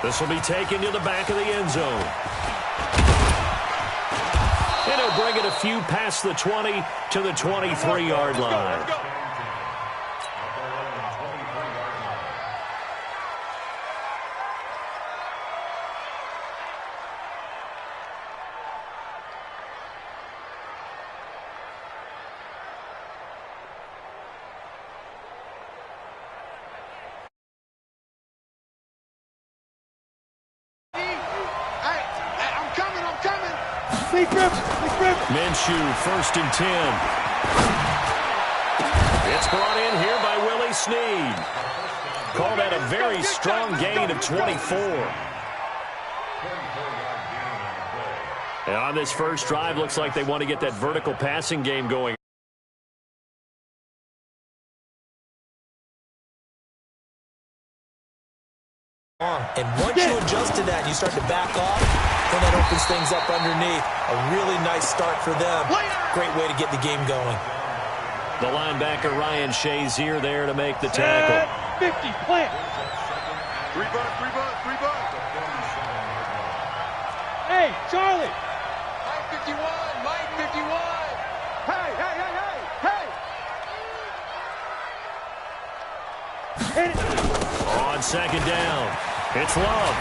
This will be taken to the back of the end zone. And he'll bring it a few past the 20 to the 23-yard line. Minshew, 1st and 10. It's brought in here by Willie Snead. Called that a very strong gain of 24. And on this first drive, looks like they want to get that vertical passing game going. And once you adjust to that, you start to back off, then that opens things up underneath. A really nice start for them. Great way to get the game going. The linebacker, Ryan Shazier, there to make the tackle. 50, plant. 3 bucks. Hey, Charlie. Mike 51. Hey. Hit it. On 2nd down, it's Love.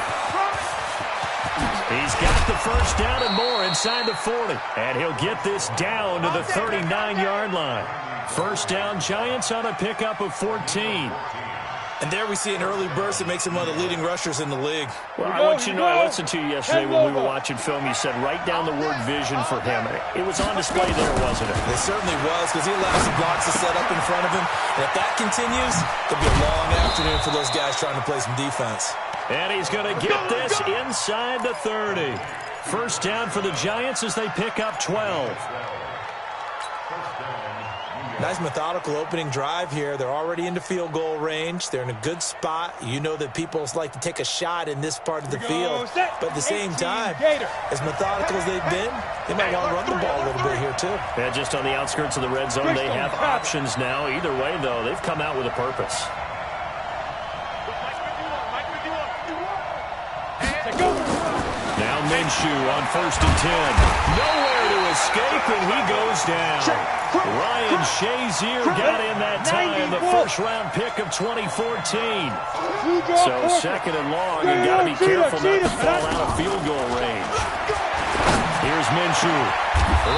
He's got the first down and more inside the 40. And he'll get this down to the 39-yard line. First down, Giants on a pickup of 14. And there we see an early burst that makes him one of the leading rushers in the league. Well, I want you to know, I listened to you yesterday when we were watching film. You said write down the word vision for him. It was on display there, wasn't it? It certainly was, because he allows the blocks to set up in front of him. And if that continues, it'll be a long afternoon for those guys trying to play some defense. And he's going to get this inside the 30. First down for the Giants as they pick up 12. Nice methodical opening drive here. They're already into field goal range. They're in a good spot. You know that people like to take a shot in this part of the field. But at the same time, as methodical as they've been, they might want to run the ball a little bit here too. Yeah, just on the outskirts of the red zone, they have options now. Either way, though, they've come out with a purpose. Now Minshew on 1st and 10. Nowhere to escape, and he goes down. Ryan Shazier got in that time, the first-round pick of 2014. So 2nd and long, and got to be careful not to fall out of field goal range. Here's Minshew.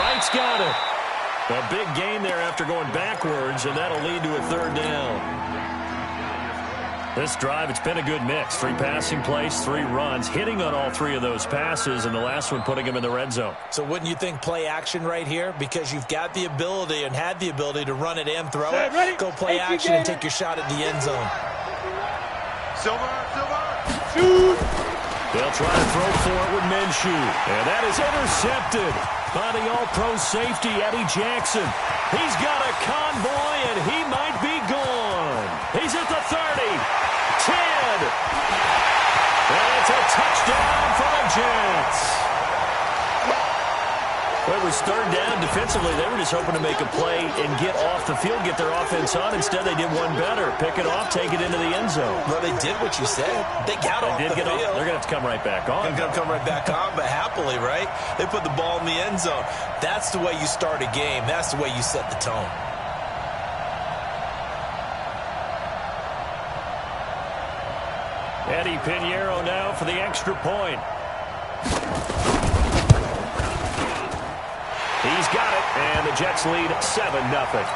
Wright's got it. A big gain there after going backwards, and that'll lead to a 3rd down. This drive, it's been a good mix. 3 passing plays, 3 runs, hitting on all 3 of those passes, and the last one putting him in the red zone. So wouldn't you think play action right here? Because you've got the ability and had the ability to run it and throw it. Go play action and take your shot at the end zone. Silver. Shoot. They'll try to throw for it with Minshew. And that is intercepted by the all-pro safety, Eddie Jackson. He's got a convoy, and he might be gone. He's at the 30, 10. And it's a touchdown for the Jets. Well, it was 3rd down. Defensively, they were just hoping to make a play and get off the field, get their offense on. Instead, they did one better. Pick it off, take it into the end zone. Well, they did what you said. They got off the field. They're going to have to come right back on. They're going to come right back on, but happily, right? They put the ball in the end zone. That's the way you start a game. That's the way you set the tone. Eddie Pinheiro now for the extra point. He's got it, and the Jets lead 7-0.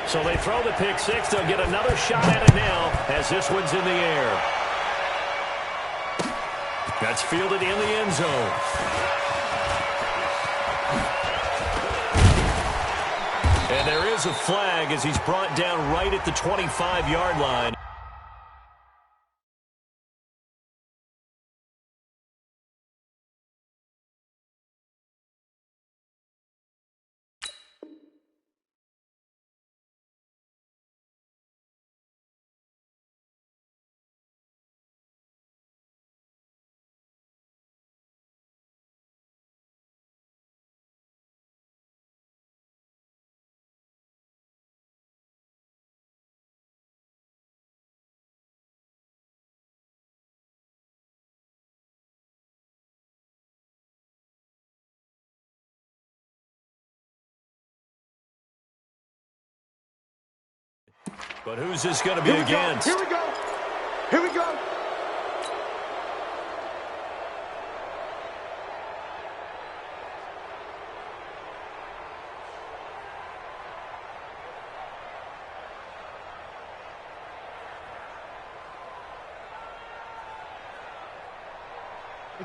So they throw the pick 6. They'll get another shot at it now as this one's in the air. That's fielded in the end zone. And there is a flag as he's brought down right at the 25-yard line. But who's this going to be against? Here we go. Here we go.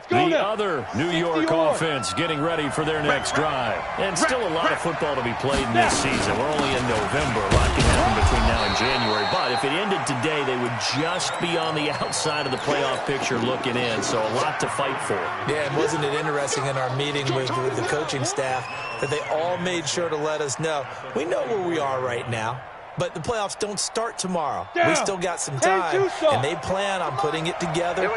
The other New York offense getting ready for their next drive. And still a lot of football to be played in this season. We're only in November. A lot can happen between now and January. But if it ended today, they would just be on the outside of the playoff picture looking in. So a lot to fight for. Yeah, and wasn't it interesting in our meeting with the coaching staff that they all made sure to let us know, we know where we are right now. But the playoffs don't start tomorrow. We still got some time, and they plan on putting it together,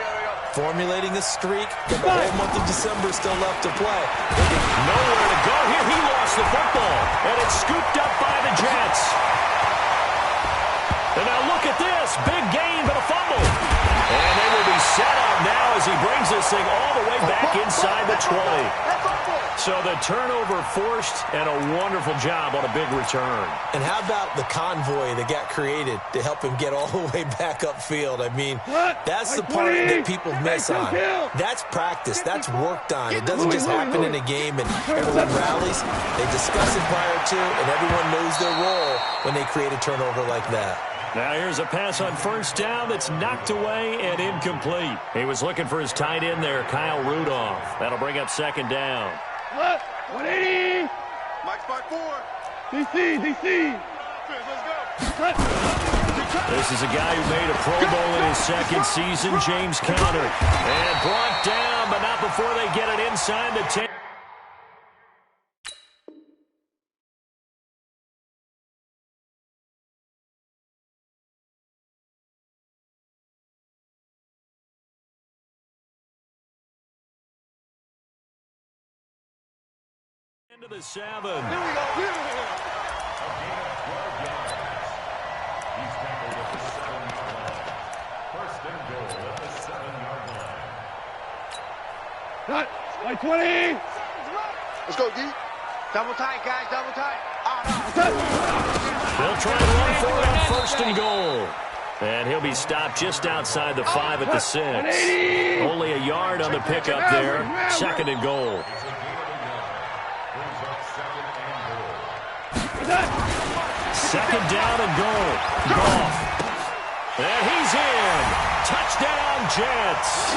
formulating a streak. The whole month of December still left to play. Nowhere to go here. He lost the football, and it's scooped up by the Jets. And now look at this. Big gain, but a fumble. And they will be set up now as he brings this thing all the way back inside the 20. So the turnover forced, and a wonderful job on a big return. And how about the convoy that got created to help him get all the way back upfield? I mean, that's the part that people miss on. That's practice. That's worked on. It doesn't just happen in a game and everyone rallies. They discuss it prior to, and everyone knows their role when they create a turnover like that. Now here's a pass on first down that's knocked away and incomplete. He was looking for his tight end there, Kyle Rudolph. That'll bring up second down. 180. Mike's by 4. DC. Let's go. This is a guy who made a Pro Bowl in his second season, James Conner. And brought down, but not before they get it inside the 10. Into the 7. Here we go. Cut. By 20. Let's go, D. Double tight, guys. Double tight. They'll try and run for it on first and goal. And he'll be stopped just outside the 5 at the 6. Only a yard on the pickup there. Second and goal. Second down and goal. Goff. And he's in. Touchdown, Jets.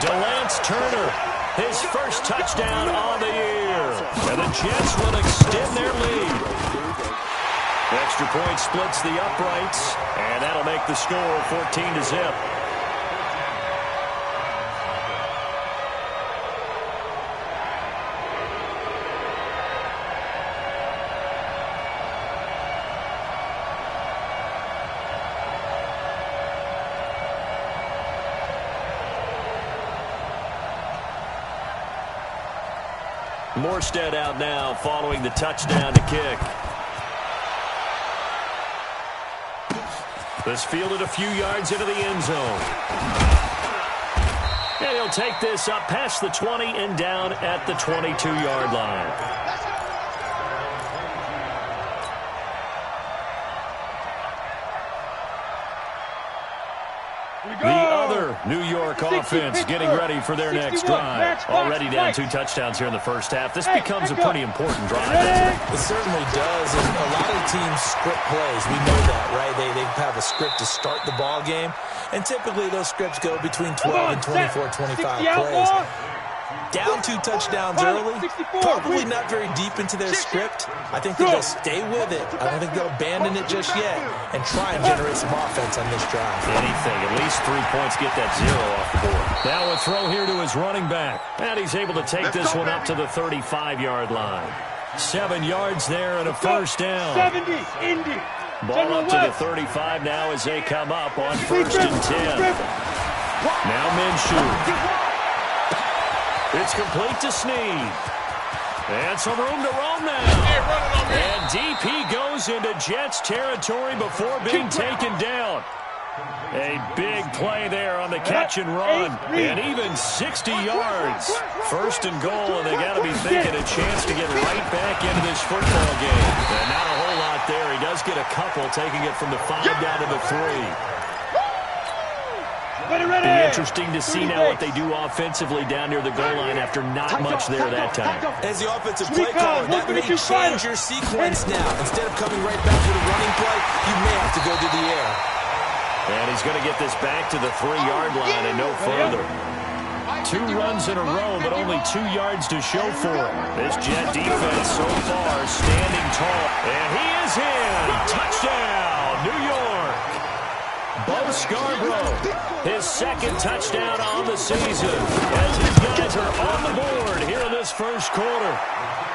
DeLance Turner, his first touchdown on the year. And the Jets will extend their lead. The extra point splits the uprights, and that'll make the score 14-0. Morstead out now following the touchdown to kick. This fielded a few yards into the end zone. And he'll take this up past the 20 and down at the 22-yard line. The other New York offense getting ready for their next drive. Already down 2 touchdowns here in the first half. This becomes a pretty important drive. It certainly does, and a lot of teams script plays. We know that, right? They have a script to start the ball game, and typically those scripts go between 12 and 24, 25 plays. Down 2 touchdowns early, probably not very deep into their script. I think that they'll stay with it. I don't think they'll abandon it just yet and try and generate some offense on this drive. Anything, at least 3 points, get that 0 off the board. Now a throw here to his running back. And he's able to take this one up to the 35-yard line. 7 yards there and a first down. 70, Indy. Ball up to the 35 now as they come up on first and 10. Now Minshew. It's complete to Snead. And some room to roam now. And DP goes into Jets territory before being taken down. A big play there on the catch and run, and even 60 yards. First and goal, and they got to be thinking a chance to get right back into this football game. And not a whole lot there. He does get a couple, taking it from the 5 down to the 3. Be interesting to see now what they do offensively down near the goal line after not much there that time. As the offensive play caller, that may change your sequence now. Instead of coming right back with a running play, you may have to go to the air. And he's going to get this back to the 3-yard line and no further. 2 runs in a row, but only 2 yards to show for it. This Jet defense so far standing tall. And he is in. Touchdown, New York. Bo Scarborough, his 2nd touchdown on the season. As his guys are on the board here in this first quarter.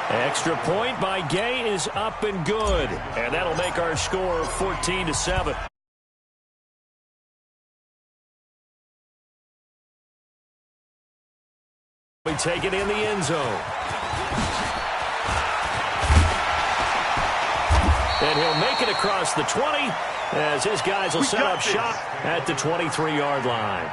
Extra point by Gay is up and good. And that'll make our score 14-7. We take it in the end zone. And he'll make it across the 20 as his guys will set up shop at the 23-yard line.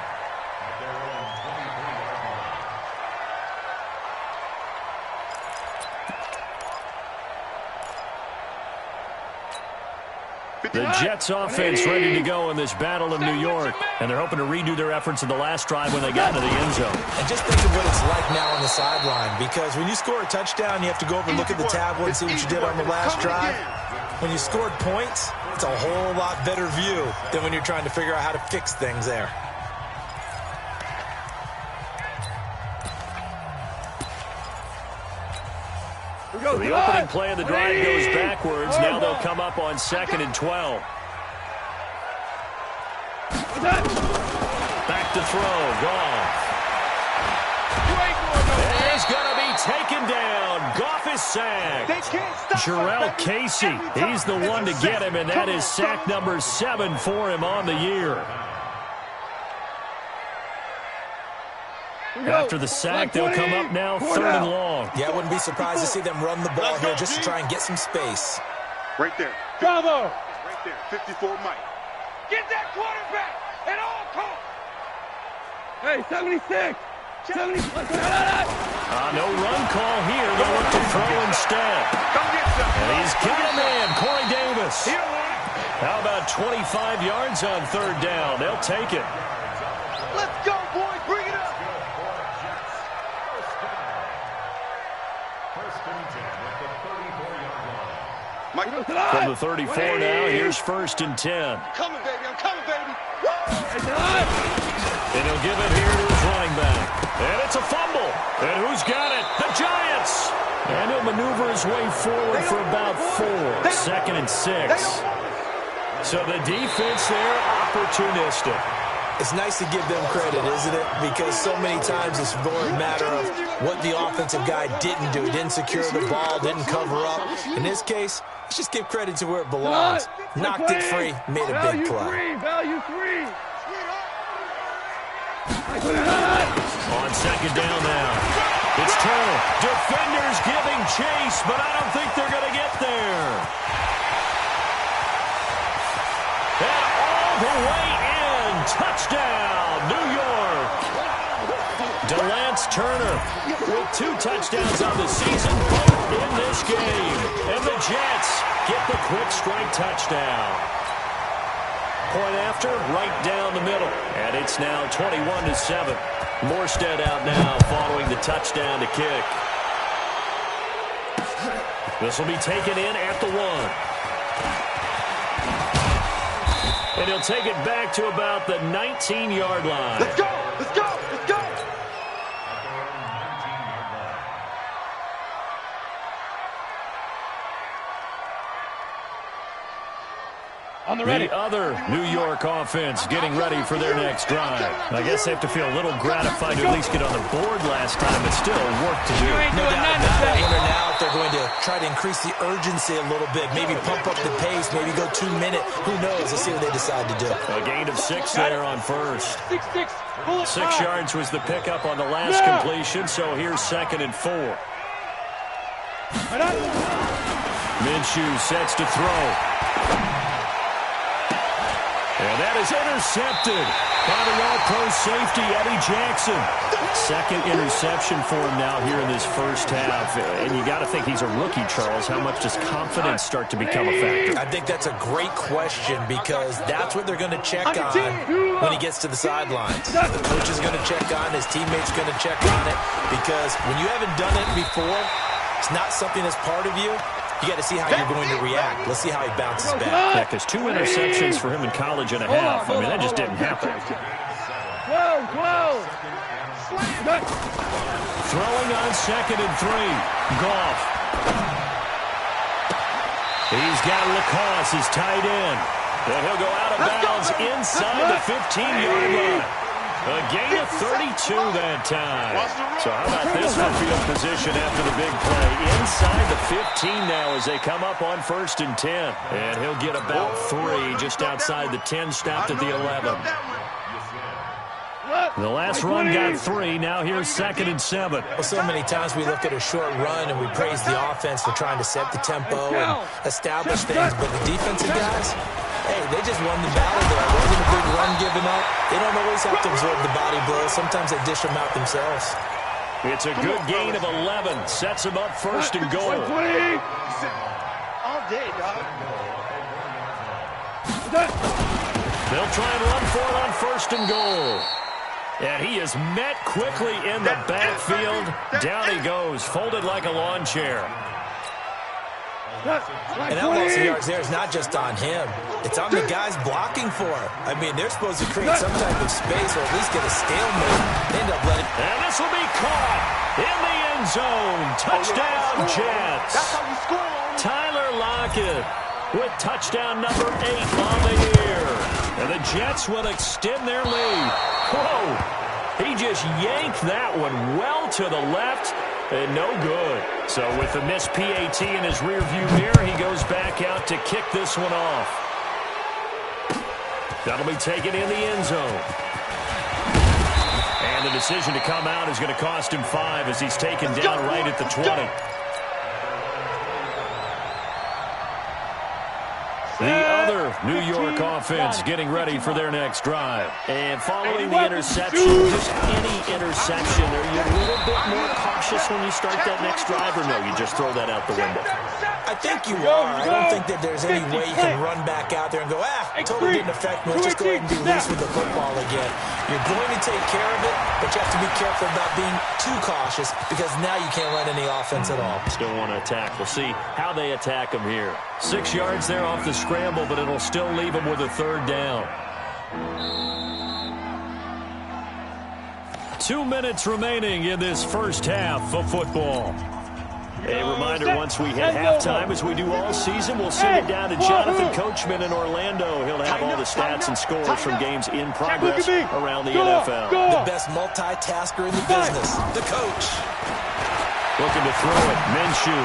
The Jets offense ready to go in this battle of New York, and they're hoping to redo their efforts in the last drive when they got into the end zone. And just think of what it's like now on the sideline, because when you score a touchdown, you have to go over and look at the tablet and see what you did on the last drive. When you scored points, it's a whole lot better view than when you're trying to figure out how to fix things there. The opening play of the drive goes backwards. Now they'll come up on 2nd and 12. Back to throw. Goff. He's going to be taken down. Goff is sacked. Jarrell Casey, he's the one to get him, and that is sack number 7 for him on the year. After the sack, they'll come up now 3rd and long. Yeah, I wouldn't be surprised to see them run the ball here just to try and get some space. Right there. Bravo. Right there. 54 Mike. Get that quarterback at all costs. Hey, 76. 76. No run call here. They'll look to throw instead. And he's kicking him in. Corey Davis. How about 25 yards on 3rd down? They'll take it. Let's go, boys. Bring it up. From the 34 now, here's 1st and 10. I'm coming, baby. I'm coming, baby. And he'll give it here to his running back. And it's a fumble. And who's got it? The Giants. And he'll maneuver his way forward for about 4. 2nd and 6. So the defense there, opportunistic. It's nice to give them credit, isn't it? Because so many times it's more a matter of what the offensive guy didn't do. He didn't secure the ball, didn't cover up. In this case, let's just give credit to where it belongs. Knocked it free, made a big play. Value 3. On 2nd down now. It's Turner. Defenders giving chase, but I don't think they're going to get there. And all the way in. Touchdown, New York. Delance Turner with 2 touchdowns on the season, both in this game. And the Jets get the quick strike touchdown. Point after, right down the middle. And it's now 21-7. Morstead out now following the touchdown to kick. This will be taken in at the 1. And he'll take it back to about the 19-yard line. Let's go. Let's go. Let's go. On the ready. The other New York offense getting ready for their next drive. I guess they have to feel a little gratified to at least get on the board last time, but still work to do. No doubt about it. Even now, if they're going to try to increase the urgency a little bit, maybe pump up the pace, maybe go 2 minute. Who knows? Let's see what they decide to do. A gain of 6 there on first. 6. 6 yards was the pickup on the last completion, so here's 2nd and 4. Minshew sets to throw. And that is intercepted by the all-pro safety, Eddie Jackson. Second interception for him now here in this first half. And you got to think he's a rookie, Charles. How much does confidence start to become a factor? I think that's a great question because that's what they're going to check on when he gets to the sidelines. The coach is going to check on, his teammates are going to check on it because when you haven't done it before, it's not something that's part of you. You got to see how you're going to react. Let's see how he bounces back. Yeah, because 2 interceptions for him in college and a half. I mean, that just didn't happen. Throwing on 2nd and 3. Goff. He's got Lacoste, his tight end. And he'll go out of bounds inside the 15-yard line. A gain of 32 that time. So how about this for field position after the big play? Inside the 15 now as they come up on 1st and 10. And he'll get about 3 just outside the 10, stopped at the 11. The last run got 3. Now here's 2nd and 7. Well, so many times we look at a short run and we praise the offense for trying to set the tempo and establish things. But the defensive guys, hey, they just won the battle there. It wasn't a big run given up. They don't always have to absorb the body blows. Sometimes they dish them out themselves. It's a good gain of 11. Sets them up 1st and goal. All day, dog. They'll try and run for it on 1st and goal. And he is met quickly in the backfield. Down he goes, folded like a lawn chair. And that loss of yards there is not just on him. It's on the guys blocking for it. I mean, they're supposed to create some type of space or at least get a stalemate. They end up letting... And this will be caught in the end zone. Touchdown, Jets. That's how you score. Tyler Lockett with touchdown number 8 on the year. And the Jets will extend their lead. Whoa! He just yanked that one well to the left. And no good. So with the missed PAT in his rearview mirror, he goes back out to kick this one off. That'll be taken in the end zone. And the decision to come out is going to cost him 5 as he's taken down right at the 20. The other New York offense getting ready for their next drive. And following the interception, just any interception, are you a little bit more cautious when you start that next drive, or no, you just throw that out the window? I think you are. I don't think that there's any way you can run back out there and go, totally didn't affect me. Let's just go ahead and be loose with the football again. You're going to take care of it, but you have to be careful about being too cautious because now you can't run any offense at all. Still want to attack. We'll see how they attack him here. 6 yards there off the scramble, but it'll still leave him with a 3rd down. 2 minutes remaining in this first half of football. A reminder, once we hit halftime, as we do all season, we'll send it down to Jonathan Coachman in Orlando. He'll have all the stats and scores from games in progress around the NFL. The best multitasker in the business, the coach. Looking to throw it, Minshew.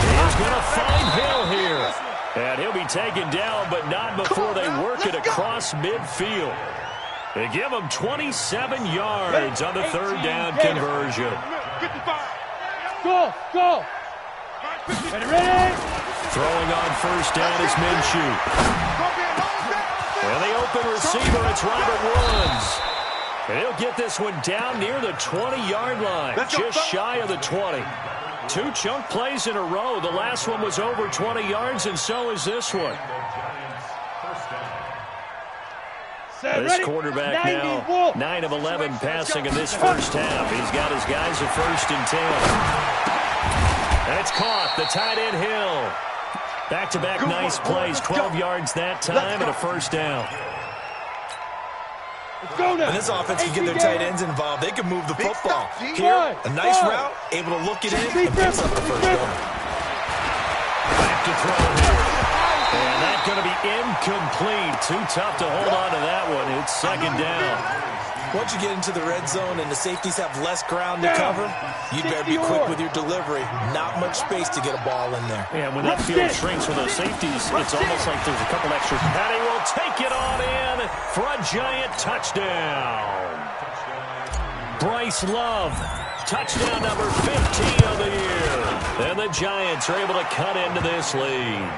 He's going to find Hill here. And he'll be taken down, but not before they work it across midfield. They give him 27 yards on the 3rd down conversion. Go! Ready? Throwing on 1st down is Minshew. And the open receiver, it's Robert Woods. And he'll get this one down near the 20-yard line, just shy of the 20. 2 chunk plays in a row. The last one was over 20 yards, and so is this one. This quarterback now 9 of 11 passing in this first half. He's got his guys at 1st and 10. And it's caught. The tight end Hill. Back-to-back nice plays. 12 yards that time and a 1st down. When this offense can get their tight ends involved, they can move the football. Here, a nice route, able to look it in and picks up the 1st down. Back to throw here. And that's going to be incomplete. Too tough to hold on to that one. It's 2nd down. Once you get into the red zone and the safeties have less ground to cover, you'd better be quick with your delivery. Not much space to get a ball in there. Yeah, when that field shrinks with those safeties, it's almost like there's a couple extra. Patty will take it on in for a giant touchdown. Bryce Love, touchdown number 15 of the year. And the Giants are able to cut into this lead.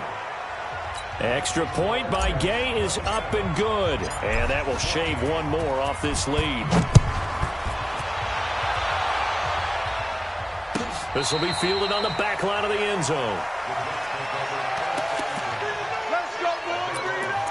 Extra point by Gay is up and good. And that will shave one more off this lead. This will be fielded on the back line of the end zone. Let's go, boys. Bring it on.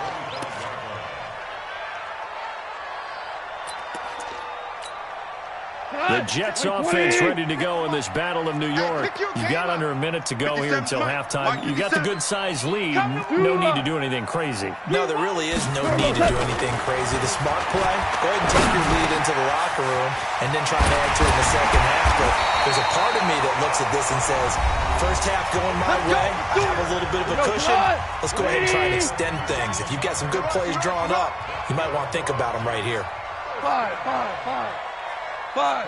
The Jets offense ready to go in this Battle of New York. You've got under a minute to go here until halftime. You've got the good-sized lead. No need to do anything crazy. No, there really is no need to do anything crazy. The smart play, go ahead and take your lead into the locker room and then try to add to it in the second half. But there's a part of me that looks at this and says, first half going my way, I have a little bit of a cushion. Let's go ahead and try and extend things. If you've got some good plays drawn up, you might want to think about them right here. Five. On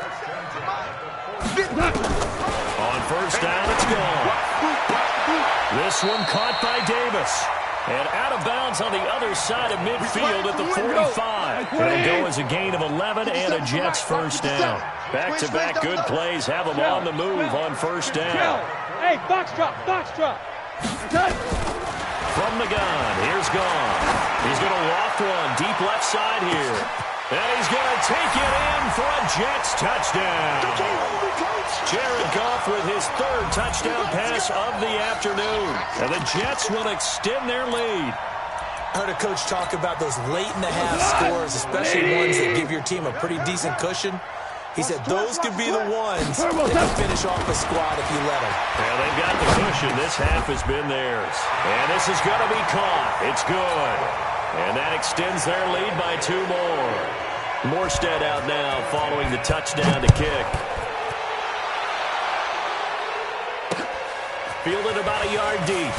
first down, it's gone. This one caught by Davis. And out of bounds on the other side of midfield at the 45. It'll go as a gain of 11 and a Jets first down. Back-to-back good plays have them on the move on first down. Hey, box drop. From the gun, here's Gone. He's going to loft one deep left side here. And he's going to take it in for a Jets touchdown. Jared Goff with his third touchdown pass of the afternoon. And the Jets will extend their lead. I heard a coach talk about those late-in-the-half scores, especially ones that give your team a pretty decent cushion. He said those could be the ones that can finish off the squad if you let them. Well, they've got the cushion. This half has been theirs. And this is going to be caught. It's good. And that extends their lead by 2 more. Morstead out now following the touchdown to kick. Fielded about a yard deep.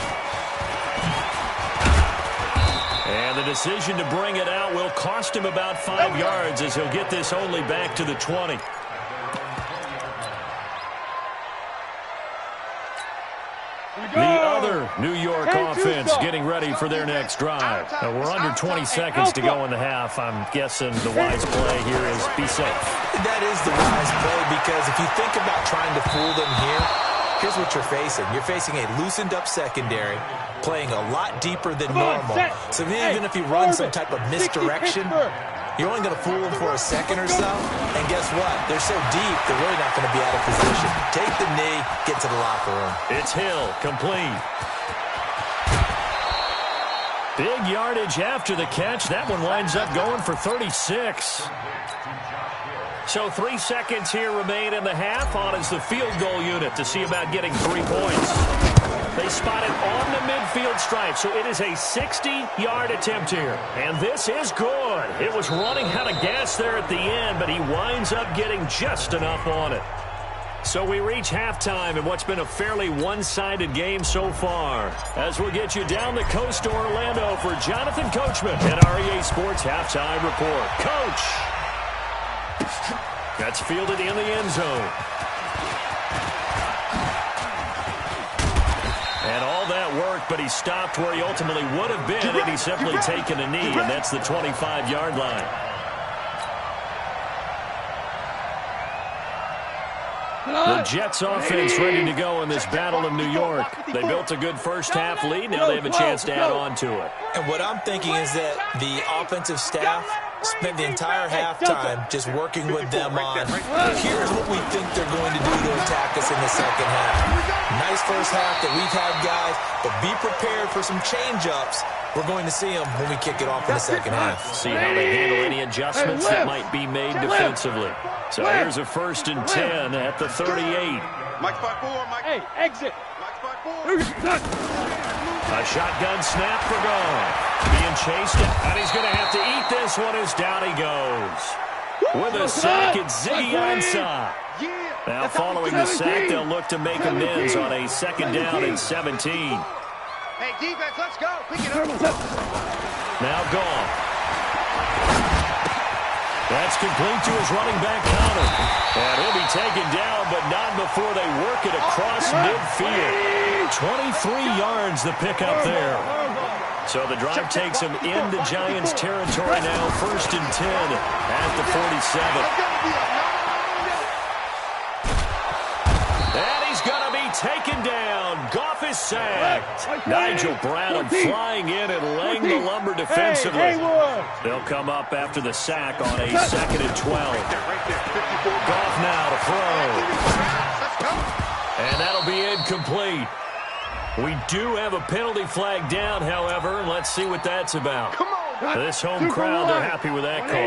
And the decision to bring it out will cost him about 5 yards as he'll get this only back to the 20. The other New York offense getting ready for their next drive. Now we're under 20 seconds to go in the half. I'm guessing the wise play here is be safe. That is the wise play because if you think about trying to fool them here, here's what you're facing. You're facing a loosened-up secondary, playing a lot deeper than normal. So even if you run some type of misdirection, you're only going to fool them for a second or so. And guess what? They're so deep, they're really not going to be out of position. Take the knee, get to the locker room. It's Hill, complete. Big yardage after the catch. That one winds up going for 36. So 3 seconds here remain in the half. On is the field goal unit to see about getting 3 points. They spot it on the midfield stripe, so it is a 60-yard attempt here. And this is good. It was running out of gas there at the end, but he winds up getting just enough on it. So we reach halftime in what's been a fairly one-sided game so far. As we'll get you down the coast to Orlando for Jonathan Coachman and REA Sports Halftime Report. Coach! That's fielded in the end zone. And all that work, but he stopped where he ultimately would have been had he simply taken a knee, and that's the 25-yard line. The Jets offense ready to go in this Battle of New York. They built a good first-half lead. Now they have a chance to add on to it. And what I'm thinking is that the offensive staff spent the entire halftime just working with them on, here's what we think they're going to do to attack us in the second half. Nice first half that we've had, guys, but be prepared for some change-ups. We're going to see them when we kick it off in the second half. See how they handle any adjustments that might be made defensively. So here's a 1st and 10 at the 38. Mike 5-4, Mike. Hey, exit. Mike 5-4. A shotgun snap for Gone. Being chased, and he's going to have to eat this one as down he goes. With a sack, it's Ziggy Ansah. Now following the sack, they'll look to make amends on a 2nd down and 17. Hey, defense, let's go. Pick it up. Now Gone. That's complete to his running back counter. And he'll be taken down, but not before they work it across midfield. 23 yards the pickup there. So the drive takes him into Giants territory now, 1st and 10 at the 47. And he's going to be taken down. Goff is sacked. Nigel Bradham flying in and laying the lumber defensively. They'll come up after the sack on a 2nd and 12. Goff now to throw. And that'll be incomplete. We do have a penalty flag down, however. Let's see what that's about. This home crowd, they're happy with that call.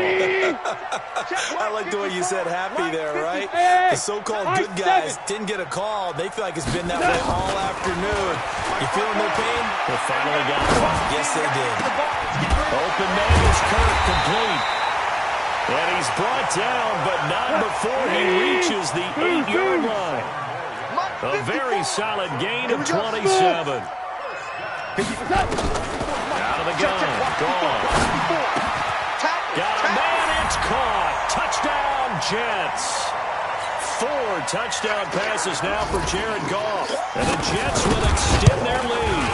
I like the way you said happy there, right? The so-called good guys didn't get a call. They feel like it's been that way all afternoon. You feeling their pain? They finally got one. Yes, they did. Open man is Kirk, complete. And he's brought down, but not before he reaches the 8-yard line. A very solid gain of 27. Out of the gun. Gone. Got a man. It's caught. Touchdown, Jets. 4 touchdown passes now for Jared Goff. And the Jets will extend their lead.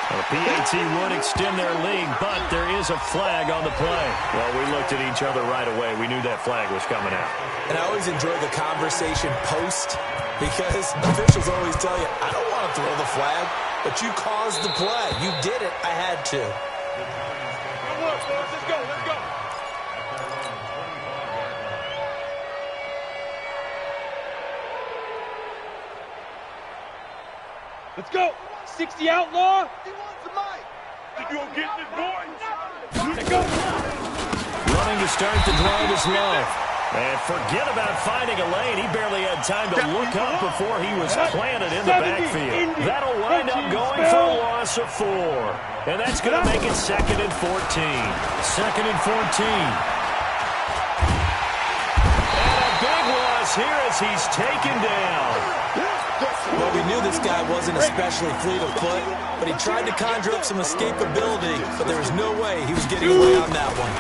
The PAT would extend their lead, but there is a flag on the play. Well, we looked at each other right away. We knew that flag was coming out. And I always enjoy the conversation post because officials always tell you, I don't want to throw the flag, but you caused the play. You did it. I had to. Let's go. Let's go. 60 outlaw. He wants the mic. You gonna get this, boy? Let's go. Running to start the drive is Love. And forget about finding a lane. He barely had time to look up before he was planted in the backfield. That'll wind up going for a loss of 4. And that's going to make it 2nd and 14. 2nd and 14. And a big loss here as he's taken down. Well, we knew this guy wasn't especially fleet of foot, but he tried to conjure up some escapability, but there was no way he was getting away on that one.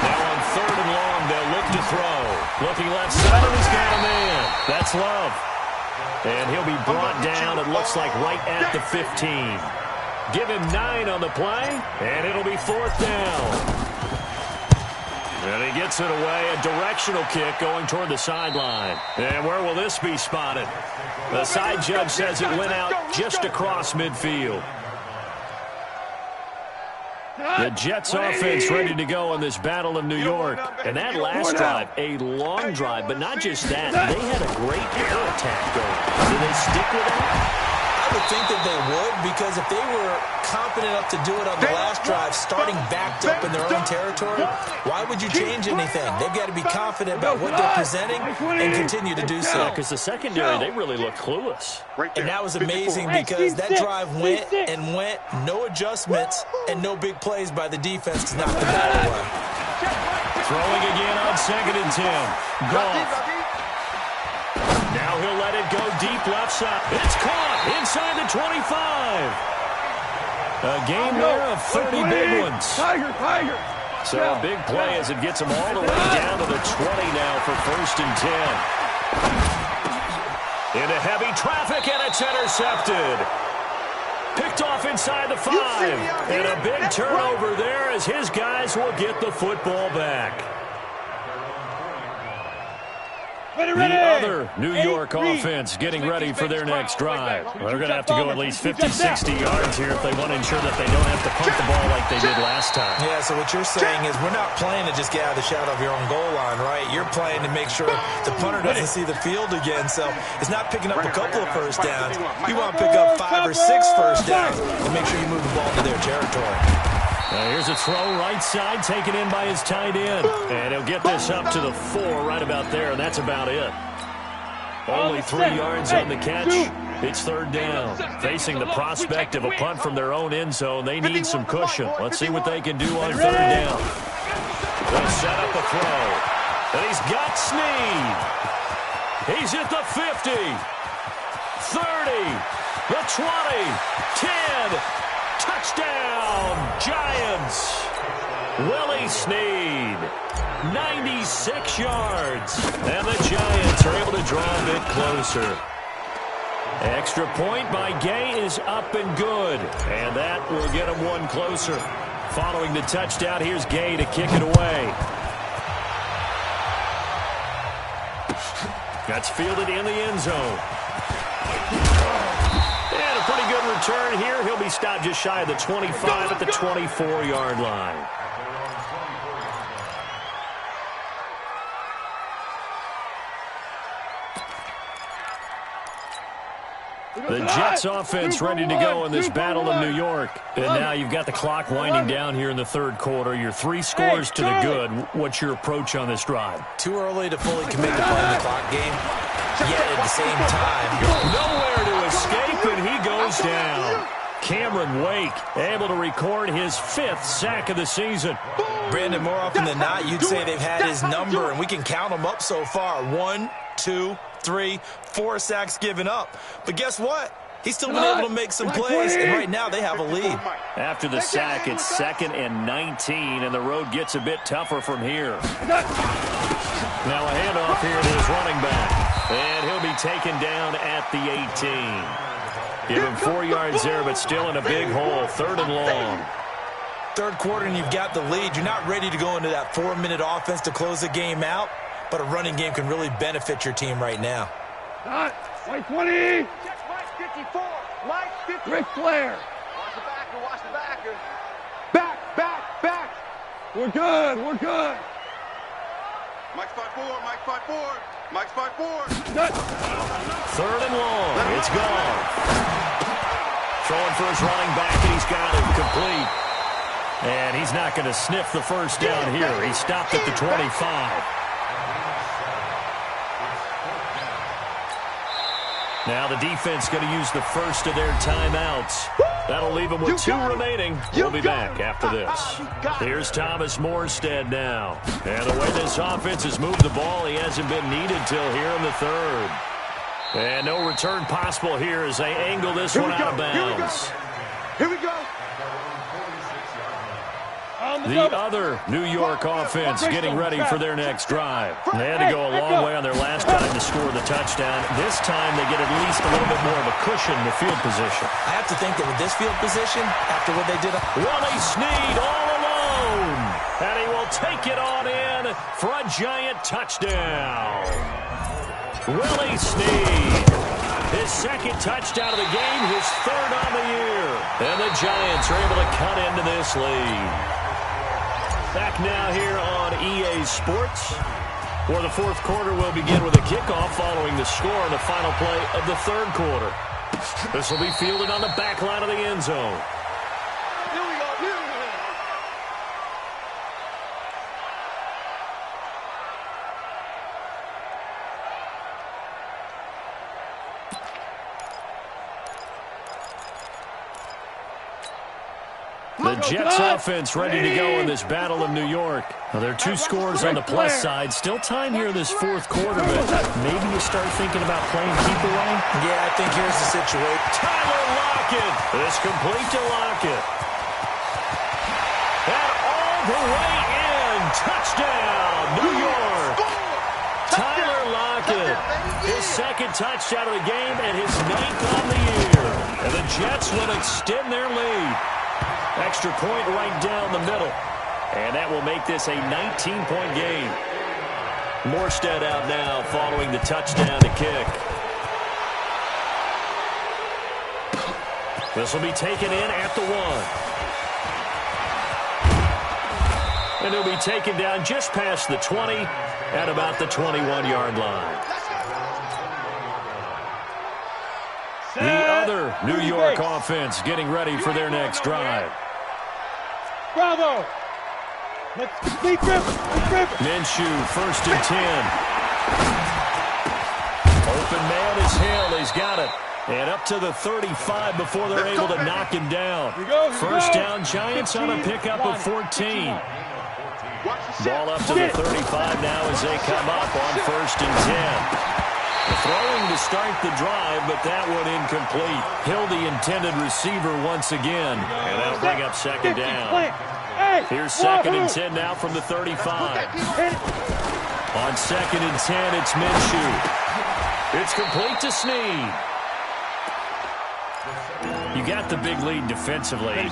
Now on 3rd and long, they'll look to throw. Looking left side, and he's got a man. That's Love. And he'll be brought down, it looks like, right at the 15. Give him 9 on the play, and it'll be 4th down. And he gets it away, a directional kick going toward the sideline. And where will this be spotted? The side judge says it went out just across midfield. The Jets offense ready to go in this Battle of New York. And that last drive, a long drive, but not just that. They had a great air attack going. Did they stick with that? I would think that they would, because if they were confident enough to do it on the last drive, starting backed up in their own territory, why would you change anything? They've got to be confident about what they're presenting and continue to do so. Because the secondary, they really looked clueless. And that was amazing because that drive went and went, no adjustments and no big plays by the defense to knock the ball away. Throwing again on 2nd and 10. Goff. Now he'll let it go deep left side. It's caught inside the 25. A game there of 30 big ones. Tiger. So a big play as it gets them all the way down to the 20 now for 1st and 10. Into heavy traffic, and it's intercepted. Picked off inside the 5. And a big turnover there as his guys will get the football back. The other New York offense getting ready for their next drive. They're going to have to go at least 50, 60 yards here if they want to ensure that they don't have to punt the ball like they did last time. Yeah, so what you're saying is we're not playing to just get out of the shadow of your own goal line, right? You're playing to make sure the punter doesn't see the field again. So it's not picking up a couple of first downs. You want to pick up 5 or 6 first downs and make sure you move the ball to their territory. Now here's a throw right side taken in by his tight end. And he'll get this up to the 4 right about there, and that's about it. Only 3 yards on the catch. It's 3rd down. Facing the prospect of a punt from their own end zone, they need some cushion. Let's see what they can do on 3rd down. They'll set up a throw. And he's got Snead. He's at the 50. 30. The 20. 10. Touchdown, Giants. Willie Snead, 96 yards. And the Giants are able to draw a bit closer. Extra point by Gay is up and good. And that will get them 1 closer. Following the touchdown, here's Gay to kick it away. That's fielded in the end zone. return here. He'll be stopped just shy of the 25 at the 24-yard line. The Jets offense ready to go in this battle of New York. And now you've got the clock winding down here in the third quarter. Your 3 scores to the good. What's your approach on this drive? Too early to fully commit to playing the clock game. Yet at the same time, nowhere to escape, and he goes down. Cameron Wake able to record his 5th sack of the season. Brandon, more often than not, you'd say they've had his number, and we can count them up so far. 1, 2, 3, 4 sacks given up. But guess what? He's still been able to make some plays, and right now they have a lead. After the sack, it's 2nd and 19, and the road gets a bit tougher from here. Now a handoff here to his running back, and he'll be taken down at the 18. Give him 4 yards there, but still in a big hole. 3rd and long. Third quarter, and you've got the lead. You're not ready to go into that 4-minute offense to close the game out, but a running game can really benefit your team right now. Mike 20. Mike 54. Mike 54. Ric Flair. Watch the backer. Watch the backer. Back. We're good. Mike's 5-4. Mike 5-4. Mike's 5-4. 3rd and long. It's gone. Throwing for his running back, and he's got it complete. And he's not going to sniff the first down here. He stopped at the 25. Now the defense going to use the first of their timeouts. That'll leave them with 2 remaining. We'll be back after this. Here's Thomas Morstead now. And the way this offense has moved the ball, he hasn't been needed till here in the 3rd. And no return possible here as they angle this one out of bounds. Here we go. The other New York offense getting ready for their next drive. They had to go a long way on their last time to score the touchdown. This time they get at least a little bit more of a cushion in the field position. I have to think that with this field position, after what they did... Willie Snead all alone. And he will take it on in for a giant touchdown. Willie Snead. His 2nd touchdown of the game, his 3rd on the year. And the Giants are able to cut into this lead. Back now here on EA Sports, where the 4th quarter will begin with a kickoff following the score on the final play of the 3rd quarter. This will be fielded on the back line of the end zone. Here we go. The Jets offense ready to go in this battle of New York. Now, there are 2 scores on the plus side. Still time here in this 4th quarter, but maybe you start thinking about playing keep away. Yeah, I think here's the situation. Tyler Lockett. It's complete to Lockett. And all the way in. Touchdown, New York. Tyler Lockett. His 2nd touchdown of the game and his 9th on the year. And the Jets will extend their lead. Extra point right down the middle. And that will make this a 19-point game. Morstead out now following the touchdown to kick. This will be taken in at the 1. And he'll be taken down just past the 20 at about the 21-yard line. The other New York offense getting ready for their next drive. Bravo. Let's beat Griffin. Minshew, 1st and 10. Open man is Hill. He's got it. And up to the 35 before they're able to knock him down. First down, Giants on a pickup of 14. Ball up to the 35 now as they come up on 1st and 10. Throwing to start the drive, but that one incomplete. Hill, the intended receiver once again. And that'll bring up 2nd down. Here's 2nd and 10 now from the 35. On 2nd and 10, it's Minshew. It's complete to Snead. You got the big lead defensively.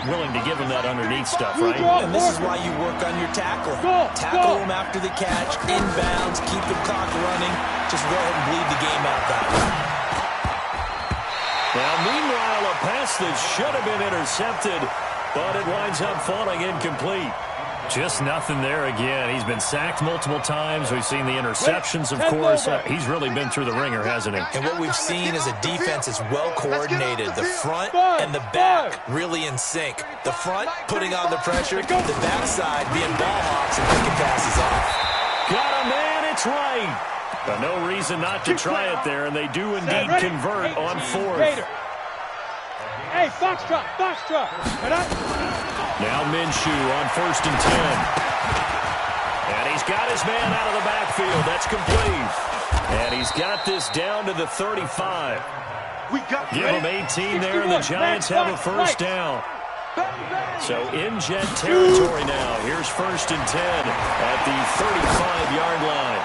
Willing to give him that underneath stuff, right? And this is why you work on your tackling. Tackle him after the catch, inbounds, keep the clock running. Just go ahead and bleed the game out that way. Now, meanwhile, a pass that should have been intercepted, but it winds up falling incomplete. Just nothing there again. He's been sacked multiple times. We've seen the interceptions, of course. He's really been through the ringer, hasn't he? And what we've seen is a defense is well coordinated. The front and the back really in sync. The front putting on the pressure, the backside being ball hawks and picking passes off. Got a man, it's right. But no reason not to try it there, and they do indeed convert on fourth. Hey, foxtrot, foxtrot. Now Minshew on 1st and 10. And he's got his man out of the backfield. That's complete. And he's got this down to the 35. Give him 18 there, and the Giants have a first down. So in Jet territory now. Here's 1st and 10 at the 35-yard line.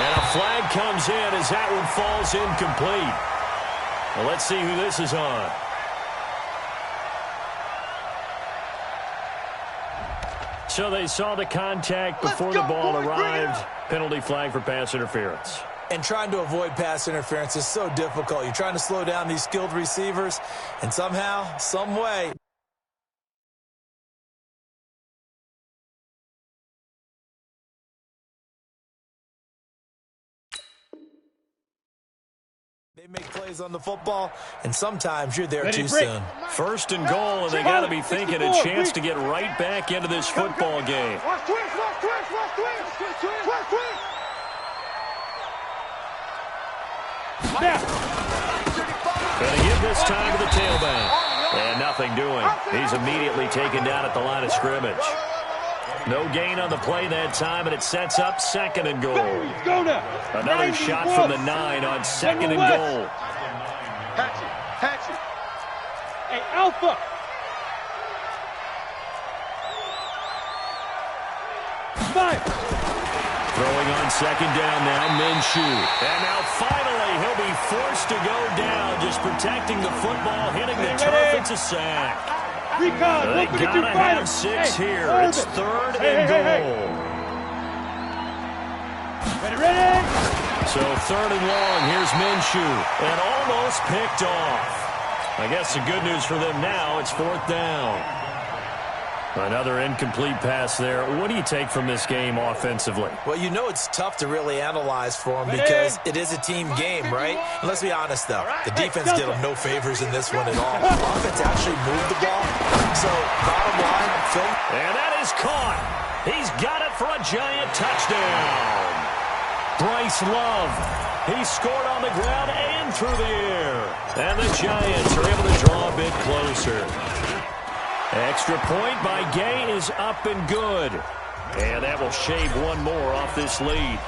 And a flag comes in as that one falls incomplete. Well, let's see who this is on. So they saw the contact before the ball arrived. Penalty flag for pass interference. And trying to avoid pass interference is so difficult. You're trying to slow down these skilled receivers, and somehow, some way, they make plays on the football, and sometimes you're there too soon. 1st and goal, and they got to be thinking a chance to get right back into this football game. Watch twist, watch twist, watch twist, watch twist, watch twist. Going to give this time to the tailback. And nothing doing. He's immediately taken down at the line of scrimmage. No gain on the play that time, and it sets up 2nd and goal. Another shot from the 9 on 2nd and goal. Hatchet. Hey, Alpha. Five. Throwing on 2nd down now, Minshew. And now finally he'll be forced to go down, just protecting the football, hitting the turf. It's a sack. They gotta have 6 here. It's 3rd and goal. Ready? So 3rd and long, here's Minshew. And almost picked off. I guess the good news for them now, it's 4th down. Another incomplete pass there. What do you take from this game offensively? Well, you know it's tough to really analyze for them because it is a team game, right? And let's be honest, though. The defense did them no favors in this one at all. The offense actually moved the ball. So, bottom line, Phil. And that is caught. He's got it for a Giant touchdown. Bryce Love. He scored on the ground and through the air. And the Giants are able to draw a bit closer. Extra point by Gay is up and good. And that will shave one more off this lead.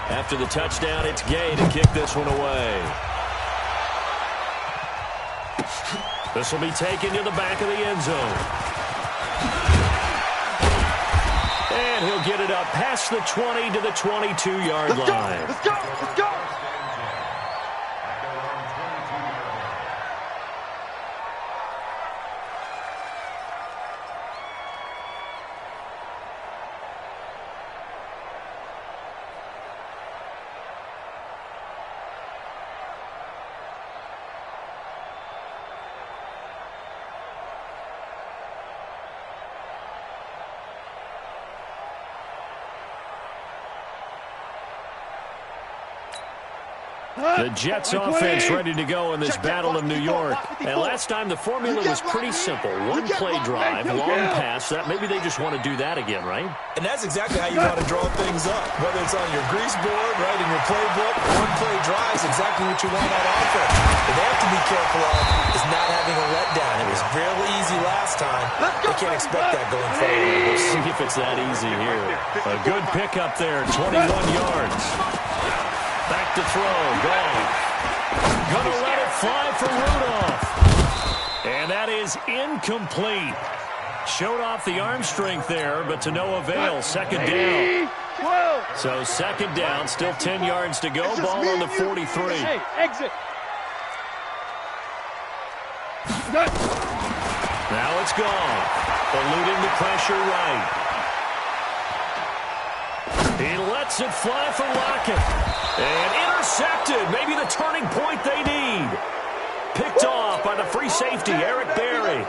After the touchdown, it's Gay to kick this one away. This will be taken to the back of the end zone. And he'll get it up past the 20 to the 22-yard line. Let's go, let's go. The Jets offense ready to go in this battle of New York. And last time the formula was pretty simple. One play drive, long pass. That maybe they just want to do that again, right? And that's exactly how you want to draw things up. Whether it's on your grease board, right, in your playbook, one play drive is exactly what you want on offense. What they have to be careful of is not having a letdown. It was fairly easy last time. They can't expect that going forward. We'll see if it's that easy here. A good pickup there, 21 yards. Back to throw, Goff. Gonna let it fly for Rudolph. And that is incomplete. Showed off the arm strength there, but to no avail. 2nd down. So 2nd down, still 10 yards to go. Ball on the 43. Hey, exit. Now it's gone. Eluding the pressure right. He lets it fly for Lockett. And intercepted. Maybe the turning point they need. Picked off by the free safety, Eric Berry.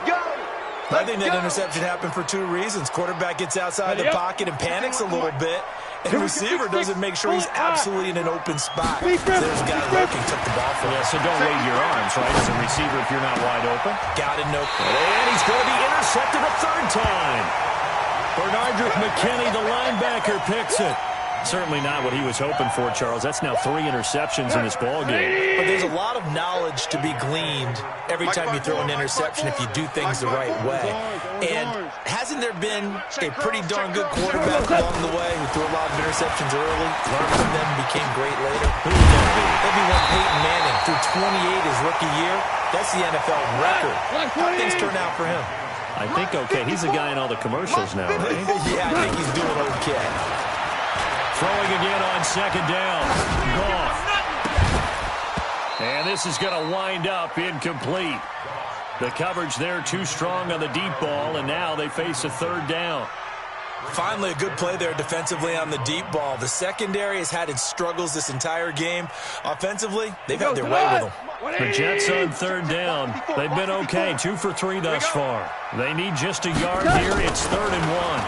I think that interception happened for two reasons. Quarterback gets outside the pocket and panics a little bit, and the receiver doesn't make sure he's absolutely in an open spot. So there's a guy looking, took the ball from him. Yeah, so don't wave your arms, right, as a receiver if you're not wide open. Got it, no. And he's going to be intercepted a third time. Bernardrick McKinney, the linebacker, picks it. Certainly not what he was hoping for, Charles. That's now 3 interceptions in this ballgame. But there's a lot of knowledge to be gleaned every time you throw an interception if you do things the right way. And hasn't there been a pretty darn good quarterback along the way who threw a lot of interceptions early, learned from them, and became great later? Who would that be? That'd be one Peyton Manning. Threw 28 his rookie year. That's the NFL record. How things turn out for him? I think okay. He's a guy in all the commercials now, right? Yeah, I think he's doing okay. Throwing again on second down. Goff. And this is going to wind up incomplete. The coverage there too strong on the deep ball, and now they face a third down. Finally, a good play there defensively on the deep ball. The secondary has had its struggles this entire game. Offensively, they've had their way with them. The Jets on third down. They've been okay, 2 for 3 thus far. They need just a yard here. It's 3rd and 1.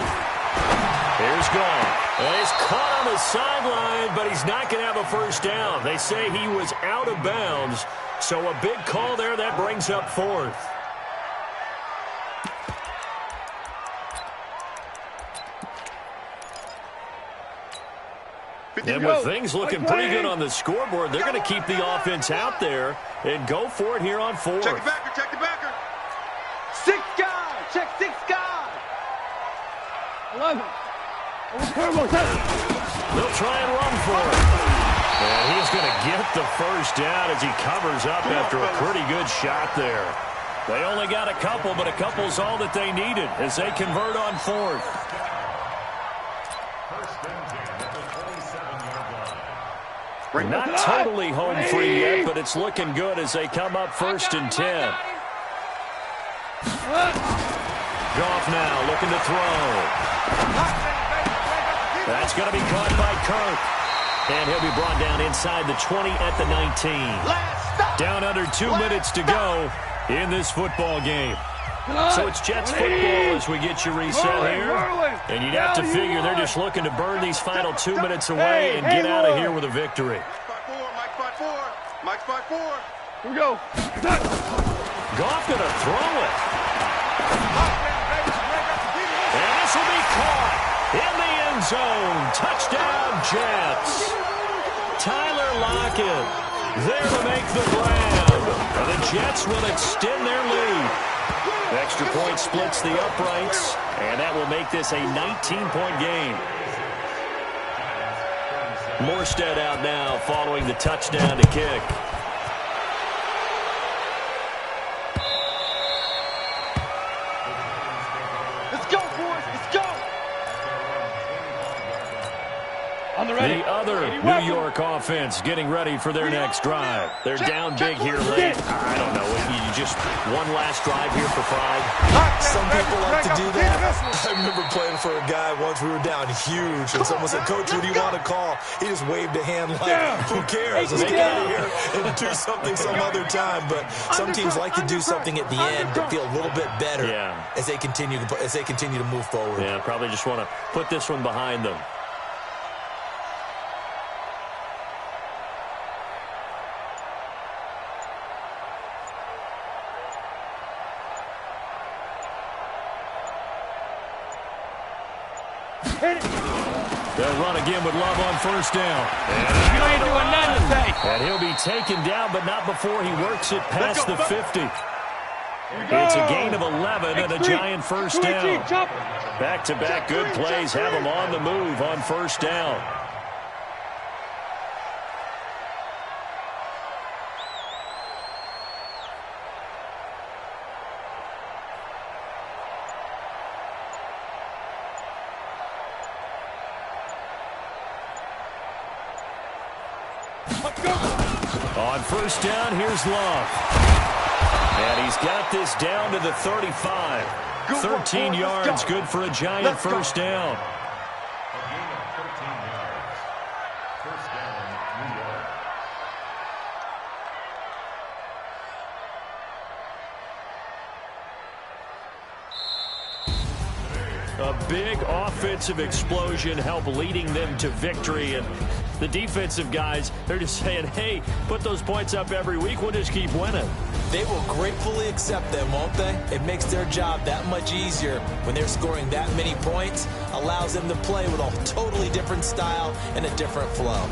Here's Goff. Well, he's caught on the sideline, but he's not going to have a first down. They say he was out of bounds, so a big call there that brings up 4th. And with things looking pretty good on the scoreboard, they're going to keep the offense out there and go for it here on 4th. Check the backer, check the backer. 6 guys, check 6 guys. 11. They'll try and run for it. And he's going to get the first down as he covers up after a pretty good shot there. They only got a couple, but a couple's all that they needed as they convert on 4th. Not totally home free yet, but it's looking good as they come up 1st and 10. Goff now looking to throw. That's going to be caught by Kirk. And he'll be brought down inside the 20 at the 19. Down under 2 minutes to go in this football game. So it's Jets football as we get you reset here. And you'd have to figure they're just looking to burn these final 2 minutes away and get out of here with a victory. Mike's by 4. Mike's by 4. Here we go. Goff going to throw it. And this will be caught in the end zone. Touchdown, Jets. Tyler Lockett there to make the grab. And the Jets will extend their lead. Extra point splits the uprights, and that will make this a 19-point game. Morstead out now following the touchdown to kick. Let's go, boys. Let's go. On the ready. The other New York offense getting ready for their next drive. They're down big here late. I don't know. You just one last drive here for pride. Some people like to do that. I remember playing for a guy once. We were down huge, and someone said, "Coach, what do you want to call?" He just waved a hand like, "Who cares? Let's get out of here and do something some other time." But some teams like to do something at the end to feel a little bit better as they continue to move forward. Yeah, probably just want to put this one behind them. They'll run again with Love on 1st down. And he'll be taken down, but not before he works it past the 50. It's a gain of 11 and a giant 1st down. Back-to-back good plays have him on the move on 1st down. On 1st down, here's Love. And he's got this down to the 35. 13 yards, good for a giant 1st down. A big offensive explosion helped leading them to victory. And the defensive guys, they're just saying, hey, put those points up every week. We'll just keep winning. They will gratefully accept them, won't they? It makes their job that much easier when they're scoring that many points. Allows them to play with a totally different style and a different flow.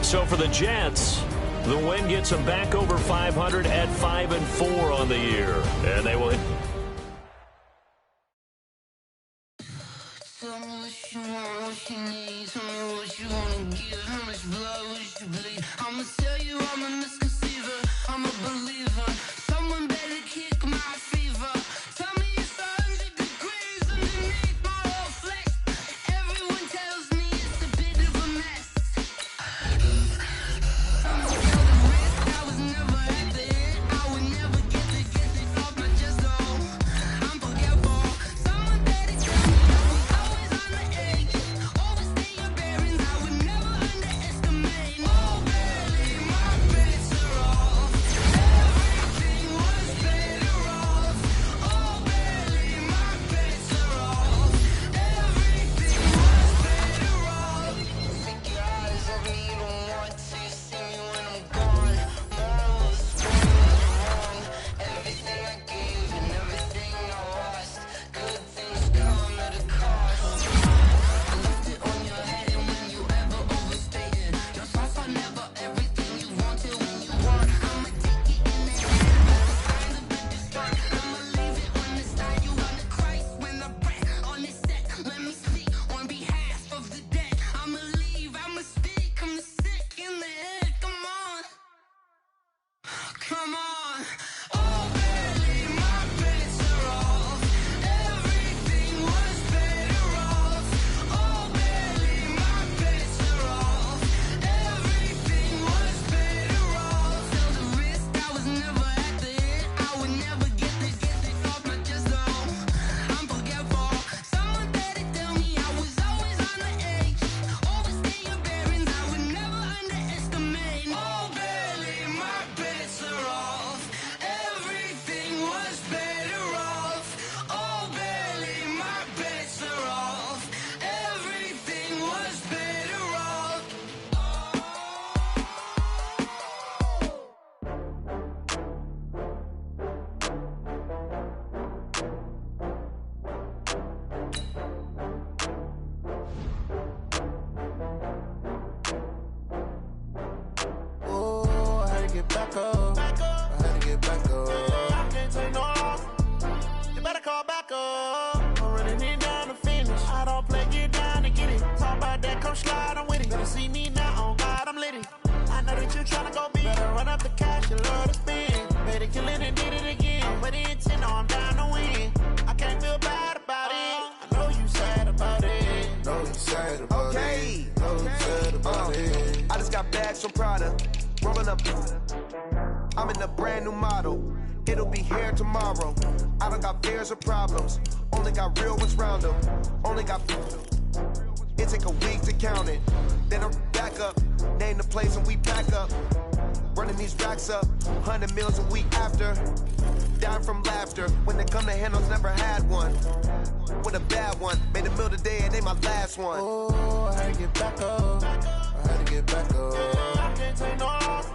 So for the Jets, the win gets them back over 500 at 5-4 on the year. And they will hit. Tell me what you want, what you need. Tell me what you wanna give. How much blood would you bleed? I'ma tell you I'm a misconceiver. I'm a believer. Someone better kick my fever. Tell me it's 100 degrees underneath my whole flesh. Everyone tells me it's a bit of a mess. I'm so the risk. I was never at the end. I would never get it off my chest. Oh, I'm forgetful. Someone better tell me I was always on the edge. Overstay your bearings. I would never underestimate. Oh, barely my bets are off. Everything was better off. Oh, barely my bets are off. Everything was better off. Take your eyes off me, you don't want to see me when I'm gone. Moral of the story was wrong. Everything I gave and everything I lost. Good things come at a cost. I left it on your head, and when you ever overstay it, your thoughts are never everything you wanted when you want. I'ma take it in the head, signs of a destroy. I'ma leave it on the side. You on the Christ when I breath on this set. Let me speak on behalf of the dead. I'ma leave, I'ma speak. I'm the sick in the head. Come on, come on. Oh, barely my bets are off. Everything was better off. Oh, barely my bets are off. Everything was better off. Felt the risk. I was never at the end. I would never get it off my chest. Oh, I'm forgetful. Someone better tell me I was always on the edge. Overstay your bearings. I would never underestimate. Oh, barely my bets are off. Everything was better off. Oh, barely my bets are off. Everything was better off. Oh, I had to get back up. I had to get back up. I can't take no loss. You better call back up. I'm running it down to finish. I don't play, get down to get it. Talk about that, come slide, I'm with it. Better see me now, on God, I'm litty. I know that you tryna go big. Better run up the cash, you love to spend. Better kill it and did it again. But the intent, no, I'm down to win. I can't feel bad about it. I know you sad about it. Know you sad about Okay. it. Know you sad about it. I just got bags from Prada, rolling up. I'm in a brand new model. It'll be here tomorrow. I don't got fears or problems. Only got real ones round them. Only got. It take a week to count it. Then I'm back up. Name the place and we pack up. Running these racks up. 100 meals a week after. Down from laughter. When they come to handles, never had one. With a bad one. Made a meal today and they my last one. Oh, I had to get back up. I had to get back up. I can't take no loss.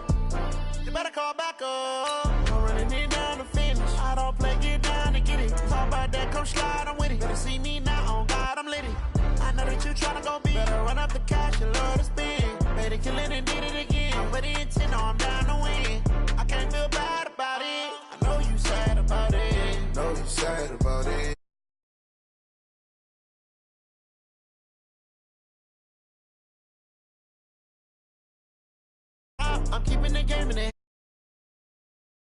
You better call back up. I'm running it down to finish. I don't play, get down to get it. Talk about that, come slide, I'm with it. Better see me now, on God, I'm litty. I know that you tryna go big. Better run up the cash, you love to spend. Better kill it and did it again. But the intent, no, I'm down to win. I can't feel bad about it. I know you sad about it. Know you sad about it. I'm keeping the game in it.